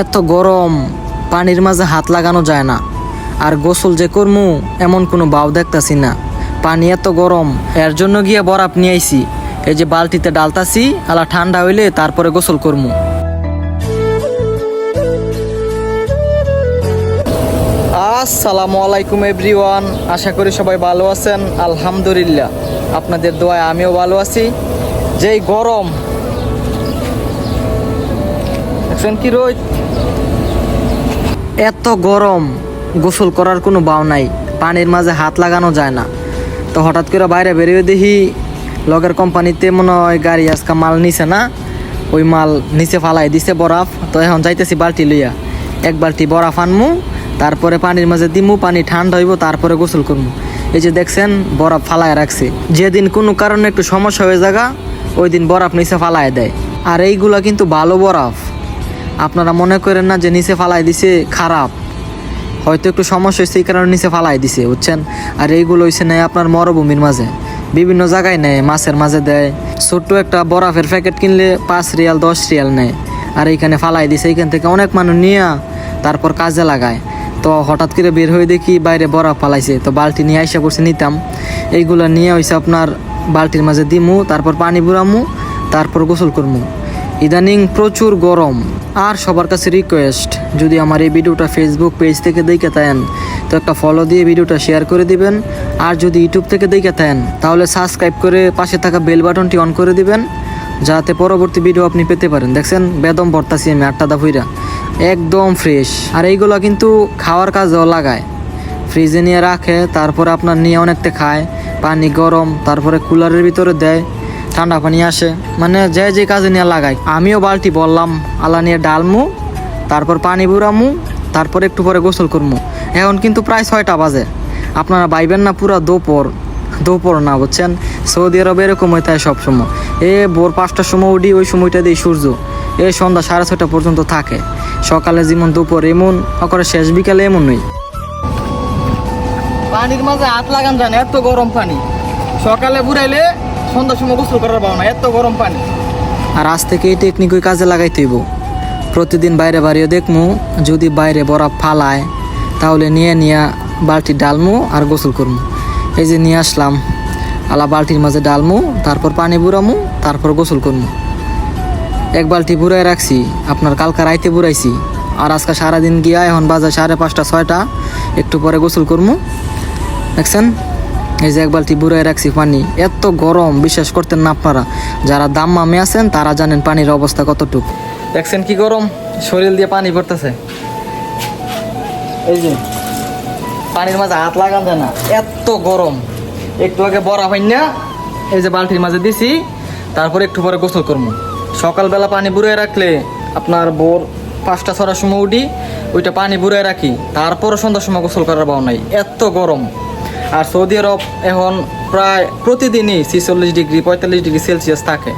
এত গরম পানির মাঝে হাত লাগানো যায় না। আর গোসল যে করমু এমন কোনো বাউ দেখতাছি না। পানি এত গরম, এর জন্য গিয়ে বরফ নিয়ে আইছি। এই যে বালতিতে ডালতাছি, আলা ঠান্ডা হইলে তারপরে গোসল করমু। আসসালামু আলাইকুম এভরিওয়ান, আশা করি সবাই ভালো আছেন। আলহামদুলিল্লাহ, আপনাদের দোয়ায় আমিও ভালো আছি। যেই গরম দেখছেন কি রোদ, এত গরম গোসল করার কোনো বাও নাই, পানির মাঝে হাত লাগানো যায় না। তো হঠাৎ করে বাইরে বেরিয়ে দেখি লগের কোম্পানিতে মনে হয় গাড়ি আজকে মাল নিছে না, ওই মাল নিচে ফালাই দিছে বরফ। তো এখন যাইতেছি বালতি লইয়া, এক বালতি বরফ আনমু, তারপরে পানির মাঝে দিমু, পানি ঠান্ডা হইব, তারপরে গোসল করবো। এই যে দেখছেন বরফ ফালায় রাখছে। যেদিন কোনো কারণে একটু সমস্যা হয়ে জায়গা, ওই দিন বরফ নিচে ফালায় দেয়। আর এইগুলা কিন্তু ভালো বরফ, আপনারা মনে করেন না যে নিচে ফালাই দিছে খারাপ, হয়তো একটু সমস্যা হয়েছে এই কারণে নিচে ফালাই দিছে, বুঝছেন। আর এইগুলো হয়েছে নেয় আপনার মরুভূমির মাঝে, বিভিন্ন জায়গায় নেয়, মাছের মাঝে দেয়। ছোট্ট একটা বরফের প্যাকেট কিনলে 5 রিয়াল 10 রিয়াল নেয়, আর এইখানে ফালাই দিছে। এইখান থেকে অনেক মানুষ নিয়ে তারপর কাজে লাগায়। তো হঠাৎ করে বের হয়ে দেখি বাইরে বরফ ফালাইছে, তো বালতি নিয়ে আইসা করছে নিতাম। এইগুলো নিয়ে হয়েছে আপনার বালতির মাঝে দিমু, তারপর পানি বুড়ামু, তারপর গোসল করমু। ইদানিং প্রচুর গরম। আর সবার কাছে রিকোয়েস্ট, যদি আমার এই ভিডিওটা ফেসবুক পেজ থেকে দেখে থাকেন তো একটা ফলো দিয়ে ভিডিওটা শেয়ার করে দিবেন। আর যদি ইউটিউব থেকে দেখে থাকেন তাহলে সাবস্ক্রাইব করে পাশে থাকা বেল বাটনটি অন করে দিবেন, যাতে পরবর্তী ভিডিও আপনি পেতে পারেন। দেখছেন বেদম ভরতাছি আমি 8টা দা ফুইরা, একদম ফ্রেশ। আর এইগুলো কিন্তু খাওয়ার কাজেও লাগায়, ফ্রিজে নিয়ে রাখে, তারপরে আপনার নিয়ে অনেকটা খায়। পানি গরম, তারপরে কুলারের ভিতরে দেয়, ঠান্ডা পানি আসে, মানে যে কাজে নিয়ে লাগায়। আমিও বালতি বললাম আলা নিয়ে ডালমু, তারপর পানি বুড়ামু, তারপর একটু পরে গোসল করমু। এখন কিন্তু প্রায় 6টা বাজে। আপনারা ভাইবেন না পুরা দুপুর না, বুঝছেন। সৌদি আরবে এরকম হইতে হয় সবসময়। ভোর 5টার সময় উঠি, ওই সময়টা দিয়ে সূর্য সন্ধ্যা 6:30 পর্যন্ত থাকে। সকালে যেমন দুপুর এমন, করে শেষ বিকালে এমন নই। পানির মাঝে হাত লাগান যায় না, এত গরম পানি। সকালে বুড়াইলে সন্ধ্যার সময় গোসল করার পাও না, এত গরম পানি। আর আজ থেকে এই টেকনিক ওই কাজে লাগাইতে হইব। প্রতিদিন বাইরে বাড়িয়ে দেখমু, যদি বাইরে বরফ ফালায় তাহলে নিয়ে বালতি ডালমু আর গোসল করমু। এই যে নিয়ে আসলাম, আলা বালতির মাঝে ডালমু, তারপর পানি বুড়ামু, তারপর গোসল করমু। এক বালতি বুড়াই রাখছি, আপনার কালকা রাইতে বুড়াইছি। আর আজকে সারাদিন গিয়া এখন বাজে 5:30 6টা, একটু পরে গোসল করমু। দেখছেন এই যে এক বালতি বুড়াই রাখছি পানি। এত গরম বিশ্বাস করতেন না আপনারা, যারা দাম্মামে আছেন তারা জানেন পানির অবস্থা কতটুকু। দেখছেন কি গরম, শরীর দিয়ে পানি পড়তেছে। এই যে পানির মাঝে হাত লাগান যায় না, এত গরম। একটু আগে বরফ আইনা এই যে বালতির মাঝে দিছি, তারপর একটু পরে গোসল করবো। সকালবেলা পানি বুড়াই রাখলে আপনার ভোর 5টা 6টার সময় উঠি, ওইটা পানি বুড়াই রাখি, তারপরও সন্ধ্যার সময় গোসল করার পাও নাই, এত গরম। আর সৌদি আরব এখন প্রায় প্রতিদিনই 46 ডিগ্রি 45 ডিগ্রি সেলসিয়াস থাকে।